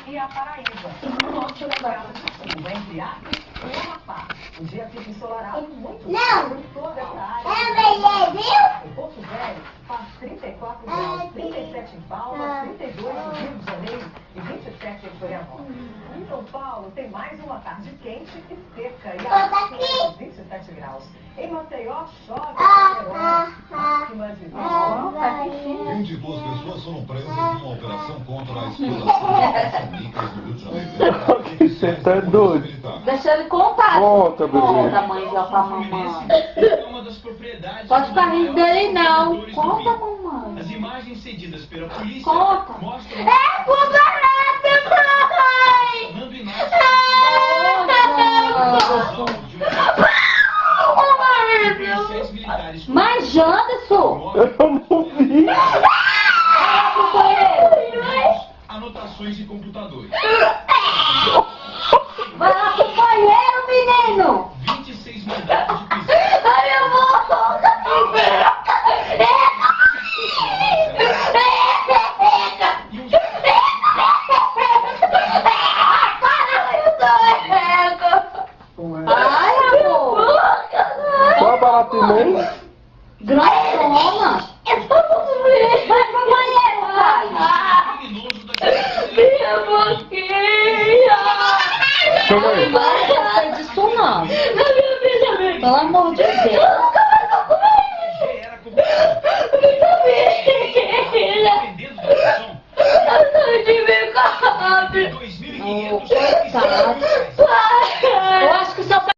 e a Paraíba. O norte da Barra de chuva entre Acre e Amapá. O dia fica ensolarado muito em toda essa área. Em Porto Velho faz 34 graus, 37 em Palmas, 32 no Rio de Janeiro e 27 em Florianópolis. Em São Paulo tem mais uma tarde quente e seca e a 27 graus. Em Maceió chove máxima de 22 pessoas foram presas numa operação contra a exploração de caça-níqueis no Rio de Janeiro. Você tá doido? Deixa ele contar. Conta, bebê. Conta, mãe, já pra mamãe. Pode ficar rindo dele, não. Conta, mamãe. As imagens cedidas pela polícia Conta. mostram... É culpa rápida, mãe! Fernando Inácio. Mas, Janderson! Eu não vi. Vai pro banheiro! Anotações de computadores. Vai lá pro banheiro, menino! 26 mandatos de prisão. Ai, eu vou! E uns... Ai, amor! Qual a barata imensa? Grandona! Vai pro banheiro, pai! criminoso da Minha boquinha! Chama aí. Não faz isso não! Não, minha filha, Pelo amor de Deus!